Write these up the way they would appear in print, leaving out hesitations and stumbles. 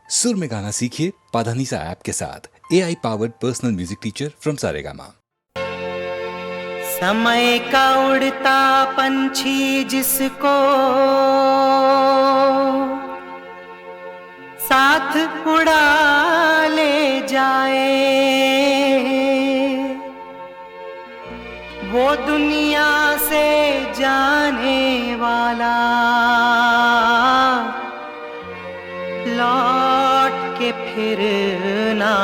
सुर में गाना सीखिए पाधानीसा ऐप के साथ। AI powered personal music teacher from Saregama. समय का उड़ता पंछी जिसको साथ उड़ा ले जाए, वो दुनिया से जाने वाला लौट के फिर ना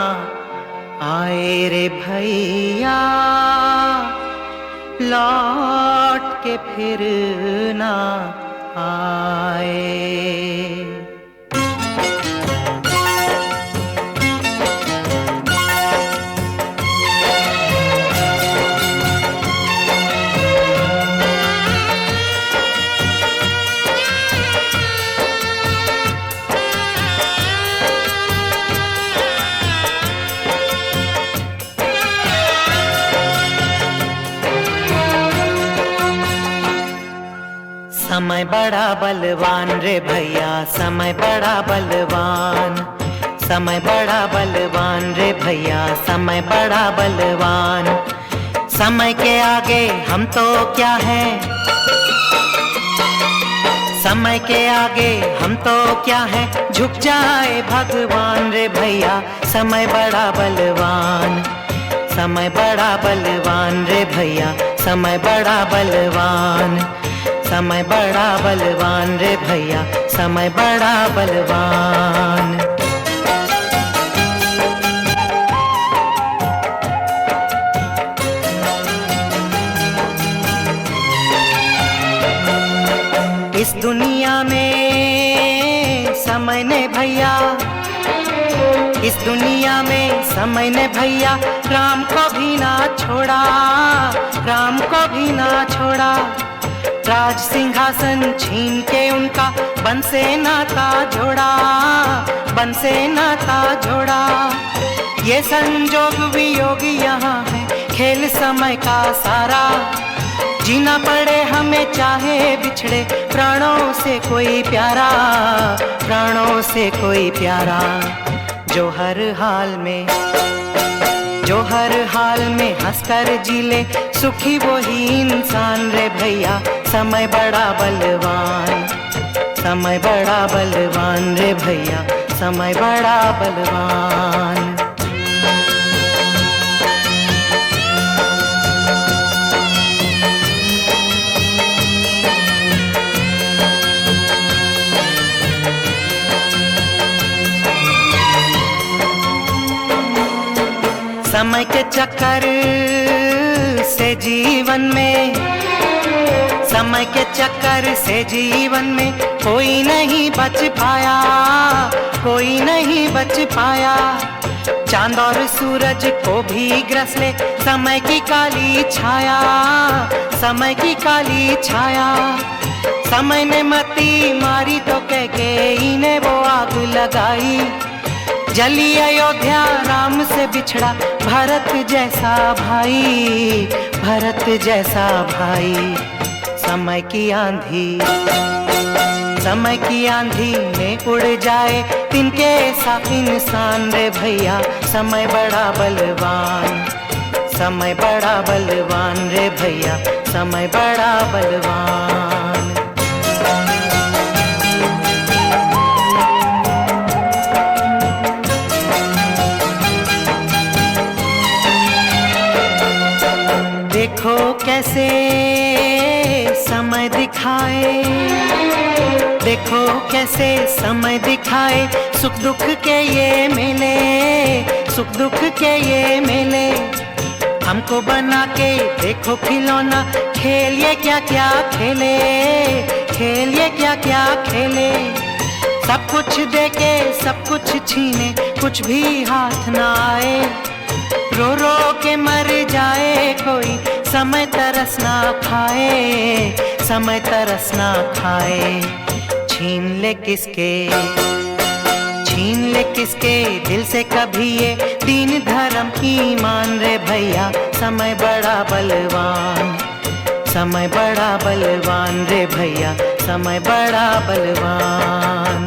आए रे भैया, लौट के फिर ना आए। समय बड़ा बलवान रे भैया, समय बड़ा बलवान, समय बड़ा बलवान रे भैया, समय बड़ा बलवान। समय के आगे हम तो क्या है, समय के आगे हम तो क्या है, झुक जाए भगवान रे भैया, समय बड़ा बलवान, समय बड़ा बलवान रे भैया, समय बड़ा बलवान, समय बड़ा बलवान रे भैया, समय बड़ा बलवान। इस दुनिया में समय ने भैया, इस दुनिया में समय ने भैया, राम को भी ना छोड़ा, राम को भी ना छोड़ा। राज सिंहासन छीन के उनका बन से नाता जोड़ा, बन से नाता जोड़ा। ये संजोग वियोग यहाँ है, खेल समय का सारा, जीना पड़े हमें चाहे बिछड़े प्राणों से कोई प्यारा, प्राणों से कोई प्यारा। जो हर हाल में, जो हर हाल में हंसकर जी ले, सुखी वो ही इंसान रे भैया, समय बड़ा बलवान, समय बड़ा बलवान रे भैया, समय बड़ा बलवान। समय के चक्कर से जीवन में, समय के चक्कर से जीवन में कोई नहीं बच पाया, कोई नहीं बच पाया। चांद और सूरज को भी ग्रस ले समय की काली छाया, समय की काली छाया। समय ने मती मारी तो कैकेयी ने वो आग लगाई, जली अयोध्या राम से बिछड़ा भरत जैसा भाई, भरत जैसा भाई। समय की आंधी, समय की आंधी में उड़ जाए तिनके सा इंसान रे भैया, समय बड़ा बलवान, समय बड़ा बलवान रे भैया, समय बड़ा बलवान। देखो कैसे समय दिखाए, देखो कैसे समय दिखाए, सुख दुख के ये मेले, सुख दुख के ये मेले। हमको बना के देखो खिलौना, खेल ये क्या क्या खेले, खेल ये क्या क्या खेले। सब कुछ देके सब कुछ छीने, कुछ भी हाथ ना आए, रो रो के मर जाए कोई, समय तरस ना खाए, समय तरस ना खाए। छीन ले किसके, छीन ले किसके दिल से कभी ये दीन धर्म ईमान रे भैया, समय बड़ा बलवान, समय बड़ा बलवान रे भैया, समय बड़ा बलवान।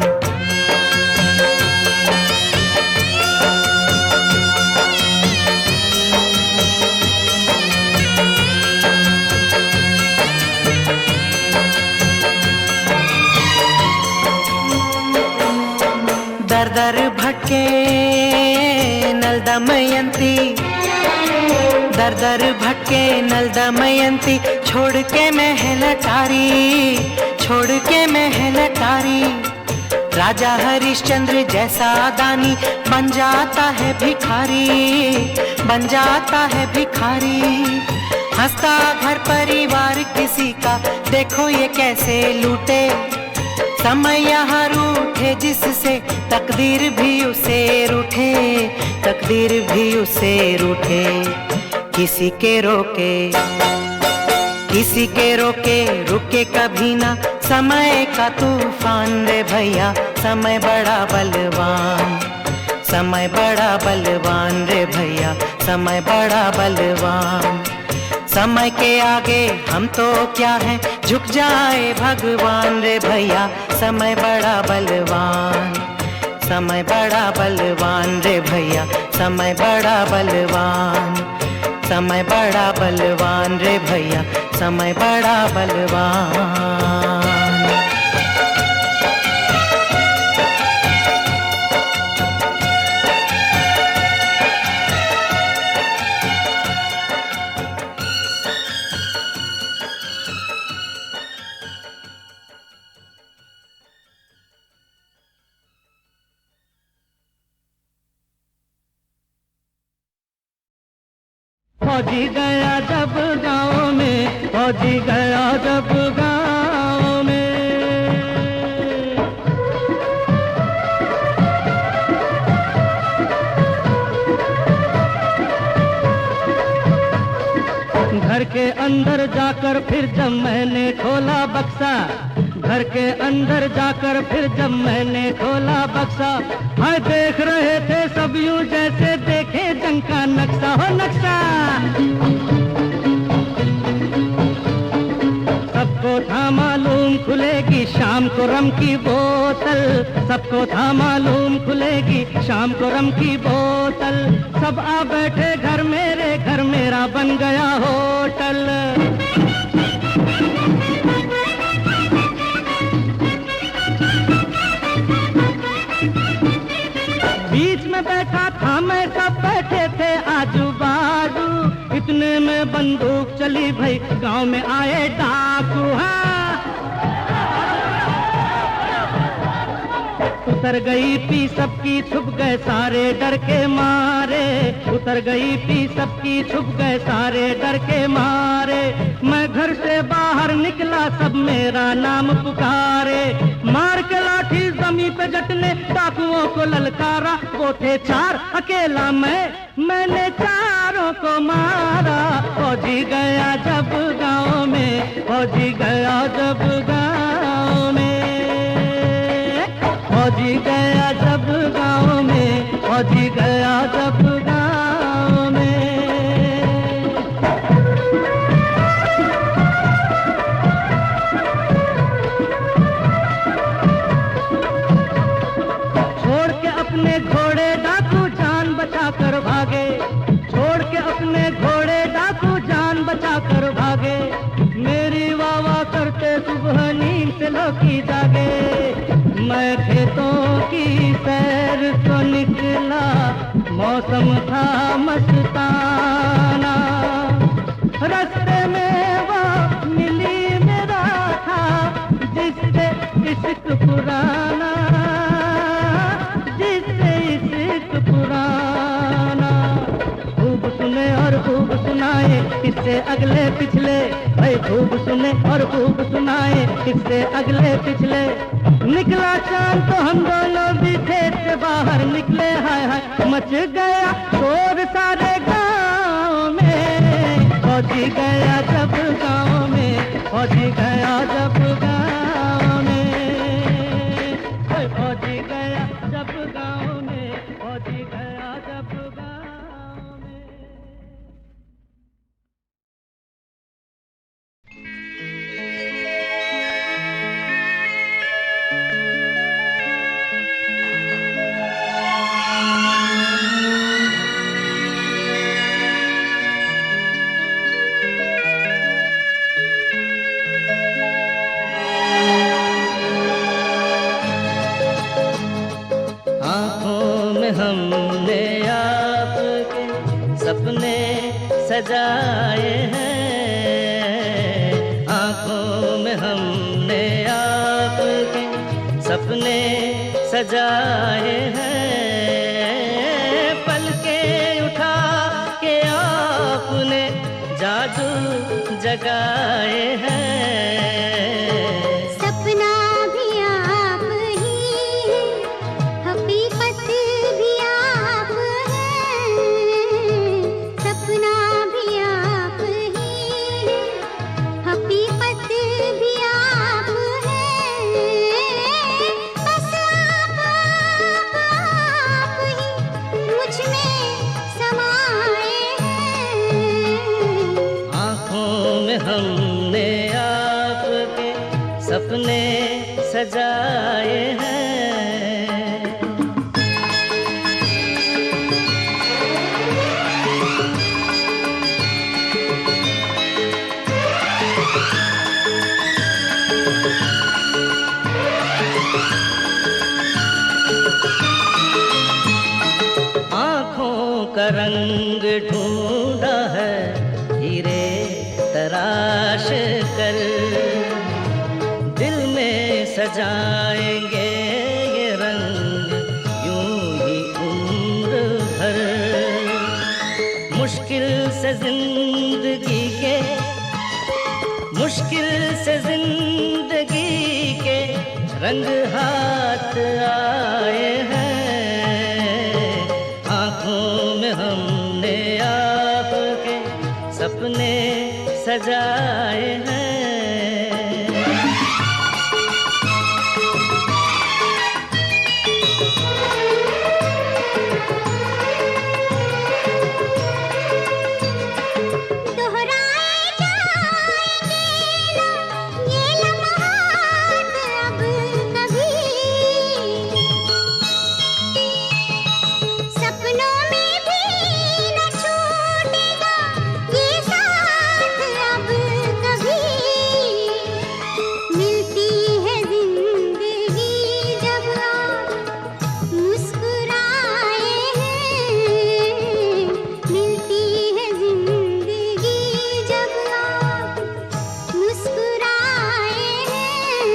दर दर भटके नल दमयंती, दर दर भटके नल दमयंती, छोड़ के महल अटारी, छोड़ के महल अटारी। राजा हरिश्चंद्र जैसा दानी बन जाता है भिखारी, बन जाता है भिखारी। हंसता घर परिवार किसी का, देखो ये कैसे लूटे। समय यहाँ रूठे जिससे तकदीर भी उसे रूठे, तकदीर भी उसे रूठे। किसी के रोके, किसी के रोके रुके कभी ना समय का तूफान रे भैया। समय बड़ा बलवान, समय बड़ा बलवान रे भैया, समय बड़ा बलवान। समय के आगे हम तो क्या हैं, झुक जाए भगवान रे भैया। समय बड़ा बलवान, समय बड़ा बलवान रे भैया, समय बड़ा बलवान, समय बड़ा बलवान रे भैया, समय बड़ा बलवान। फौजी गया जब गाँव में, फौजी गया जब गाँव में। घर के अंदर जाकर फिर जब मैंने खोला बक्सा, घर के अंदर जाकर फिर जब मैंने खोला बक्सा, हाय देख रहे थे सब यूं जैसे देखे जंग का नक्शा हो नक्शा। सबको था मालूम खुलेगी शाम को रम की बोतल, सबको था मालूम खुलेगी शाम को रम की बोतल। सब आ बैठे घर मेरे, घर मेरा बन गया होटल। बीच में बैठा था मैं, सब बैठे थे आजू बाजू। इतने में बंदूक चली भाई, गांव में आए डाकू। हाँ उतर गई पी सबकी, छुप गए सारे डर के मारे। उतर गई पी सबकी, छुप गए सारे डर के मारे। मैं घर से बाहर निकला, सब मेरा नाम पुकारे। मार के लाठी जमीन पे जटने डाकुओं को ललकारा। वो थे चार, अकेला मैंने चारों को मारा। फौजी गया जब गाँव में, फौजी गया जब गाँव में, फौजी गया जब गाँव में, फौजी गया जब गाँव में। छोड़ के अपने घोड़े डाकू जान बचा कर भागे, छोड़ के अपने घोड़े डाकू जान बचा कर भागे। मेरी वाह वाह करते सुबह नींद से लौकी जागे। मैं खेतों की सैर को निकला, मौसम था मस्ताना। रास्ते में वो मिली मेरा था, जिससे इश्क पुराना, जिससे इश्क पुराना। खूब सुने और खूब सुनाए किससे अगले पिछले, भाई खूब सुने और खूब सुनाए किससे अगले पिछले। निकला चांद तो हम दोनों भी खेत से बाहर निकले। हाय हाय मच गया शोर सारे गाँव में। फौजी गया जब गाँव में, फौजी गया जब गाँव में, फौजी गया जब गाँव में, फौजी गया जब गाँव में। में हमने आपके सपने सजाए हैं, आँखों में हमने आपके सपने सजाए हैं, पलके उठा के आपने जादू जगाए हैं। सपना भी आप ही, हकीकत भी आप हैं। सपना भी आप ही, हकीकत भी आप हैं। बस आप ही मुझ में समाए हैं। आँखों में हमने आपके सपने सजाए हैं। आँखों का रंग ढूंढा है हीरे तराश कर, दिल में सजाएंगे ये रंग यूं ही उम्र भर। मुश्किल से जिंदगी के रंग हाथ आए हैं, आँखों में हमने आपके सपने सजाए हैं। दोहराए जाएंगे ना ये लम्हात अब कभी, सपनों में भी न छूटेगा ये साथ अब कभी। मिलती है जिंदगी जब आप मुस्कुराए हैं, मिलती है जिंदगी जब आप मुस्कुराए हैं।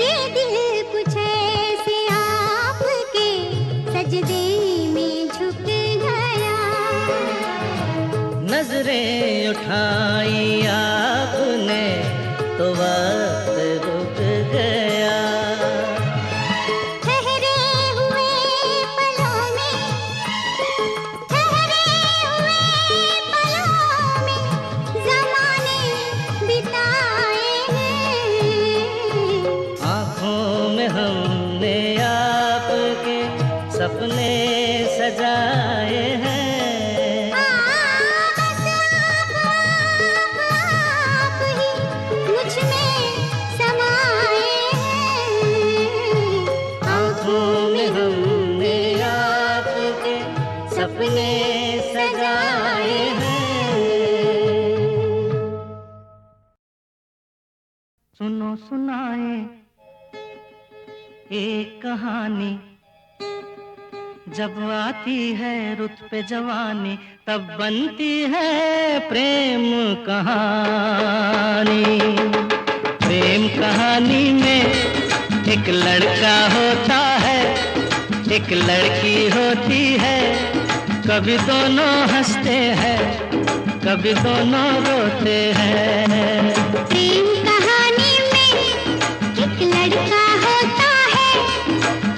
ये दिल कुछ ऐसे आपके सजदे में झुक गया, नजरें उठाई आपने तो वक्त रुक गया। ठहरे हुए पलों में, ठहरे हुए पलों में ज़माने बिताए हैं। आँखों में हमने आपके सपने सजाए हैं। बस आप ही मुझ में समाए हैं। आँखों में हमने आपके सपने सजाए हैं। सुनो सुनाए एक कहानी, जब आती है रुत पे जवानी तब बनती है प्रेम कहानी। प्रेम कहानी में एक लड़का होता है, एक लड़की होती है, कभी दोनों हंसते हैं, कभी दोनों रोते हैं। प्रेम कहानी में एक लड़का होता है,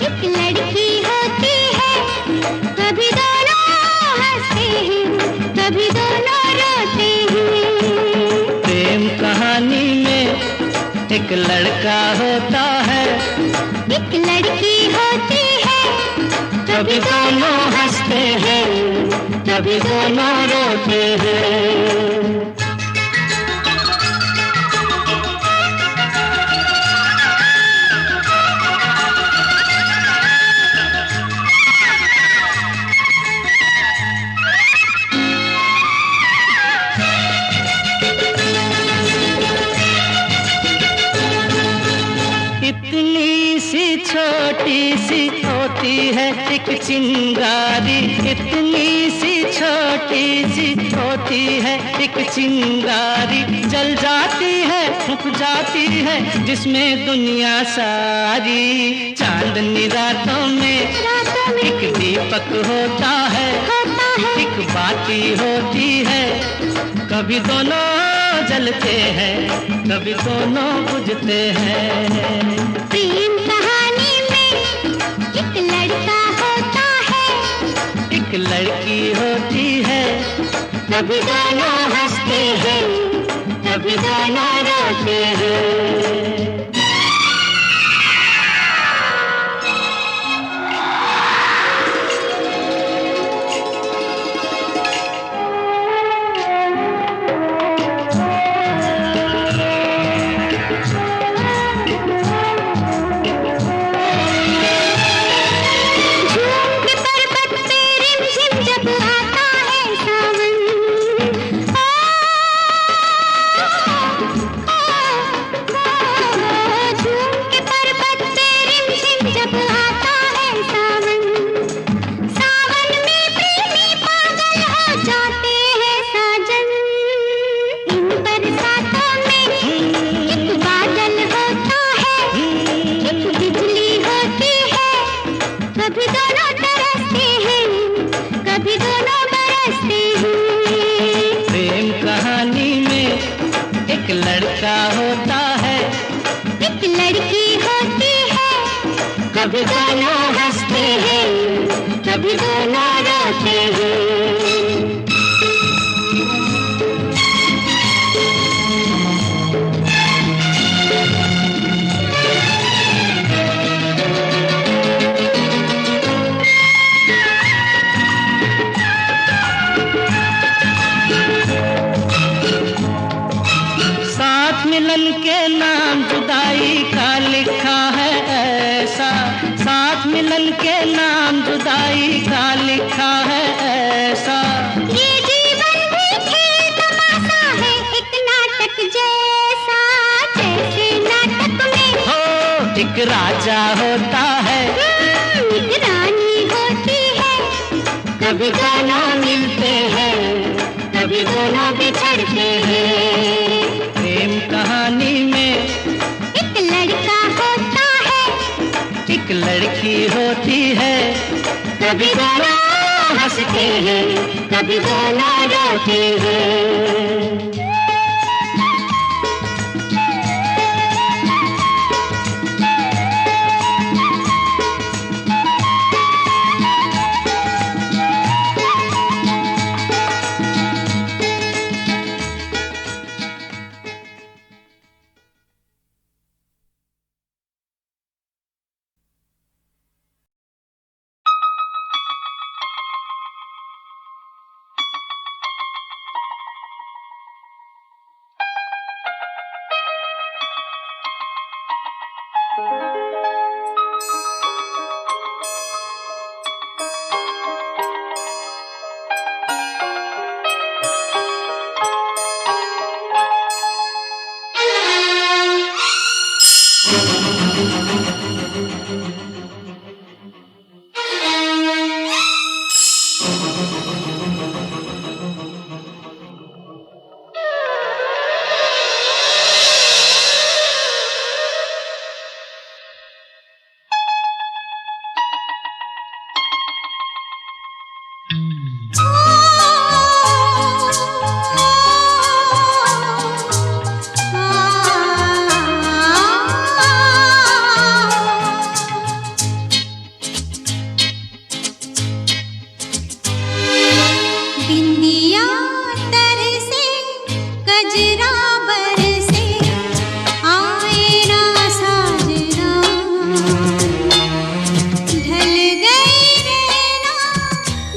एक लड़की होती है, कभी दोनों हंसते हैं, कभी दोनों रोते हैं। प्रेम कहानी में एक लड़का होता है, एक लड़की होती है, कभी दोनों हंसते हैं, कभी दोनों रोते हैं। है एक चिंगारी, इतनी सी छोटी सी होती है एक चिंगारी, जल जाती है फूक जाती है जिसमें दुनिया सारी। चांदनी रातों में एक दीपक होता है, एक बाती होती है, कभी दोनों जलते हैं कभी दोनों बुझते हैं। प्रेम कहानी में एक लड़का होता है, एक लड़की होती है, कभी दोनों हंसते हैं कभी दोनों रोते हैं। कभी दोनों तरसते हैं कभी दोनों बरसते हैं। प्रेम कहानी में एक लड़का होता है, एक लड़की होती है, कभी दोनों हंसते हैं कभी दोनों रोते हैं। मिलन के नाम जुदाई का लिखा है ऐसा, साथ मिलन के नाम जुदाई का लिखा है ऐसा। ये जीवन भी खेल तमाशा है एक नाटक जैसा, जैसे नाटक में हो एक राजा होता है, एक रानी होती है, कभी दोनों मिलते हैं कभी दोनों बिछड़ते हैं। प्रेम कहानी में एक लड़का होता है, एक लड़की होती है, कभी दोनों हंसते हैं कभी दोनों रोते हैं।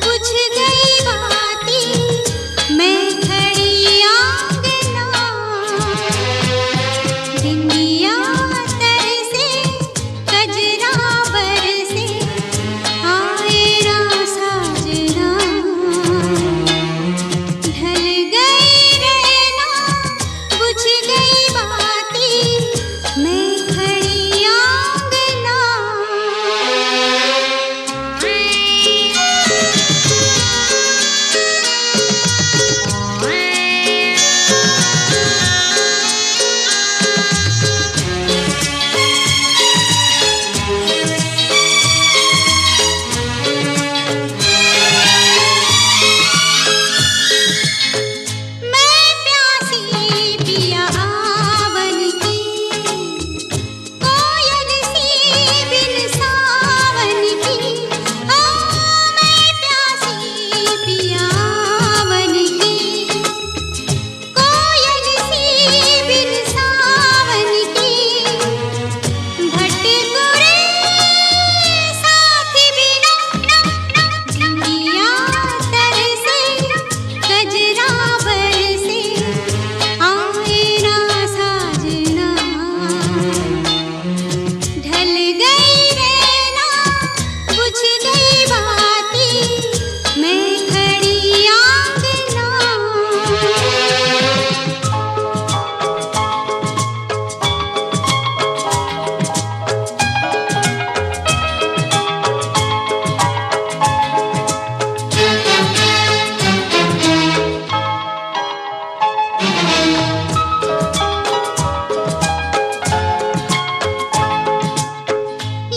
बुझ गए मैं खड़ी आंगना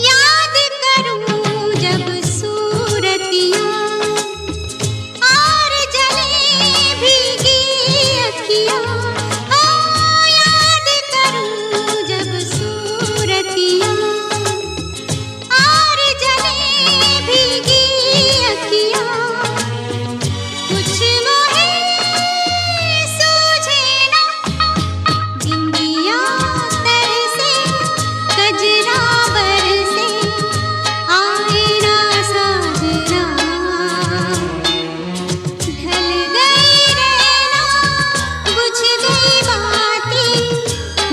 याद करूं जब सूरतियां और जले भीगी अखियां ओ याद करूं जब सूरतियां और जले भीगी अखियां कुछ मोहे सूझे ना बिंदिया तरसे कजरा बरसे आए ना साजना ढल गई रैना बुझ गई बातें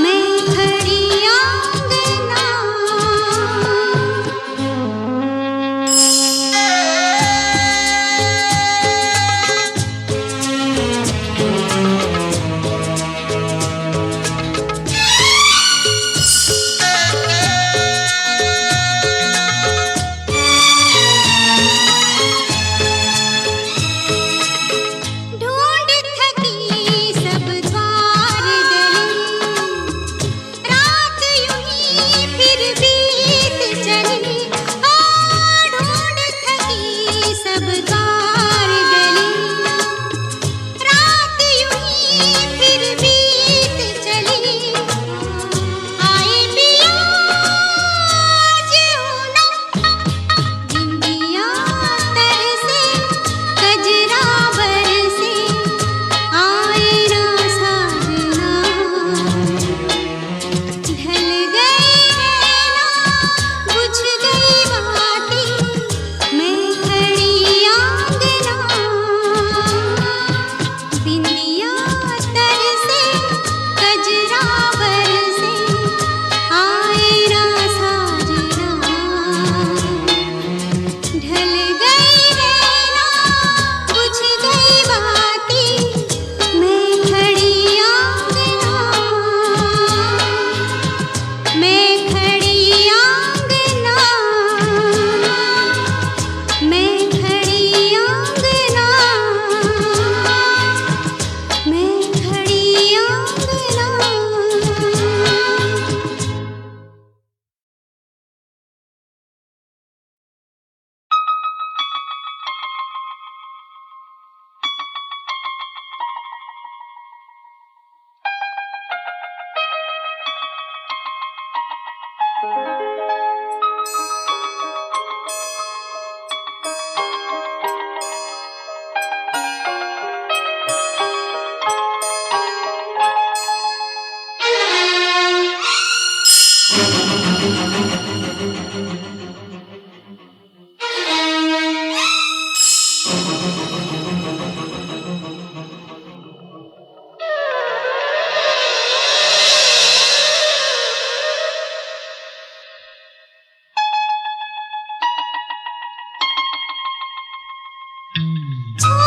मैं खड़ी आंगना ढूंढ थकी सब द्वार गली रात यूं ही फिर बीत चली ओ ढूंढ थकी सब द्वार गली रात यूं ही फिर बीत चली आए पिया जीना बिंदिया तरसे कजरा बरसे आए ना साजना ढल गई रैना बुझ गई बातें मैं खड़ी आंगना बिंदिया तरसे कजरा बरसे आए ना साजना ढल गई रैना बुझ गई बातें मैं खड़ी आंगना मैं खड़ी आंगना मैं खड़ी आंगना मैं खड़ी आंगना छोड़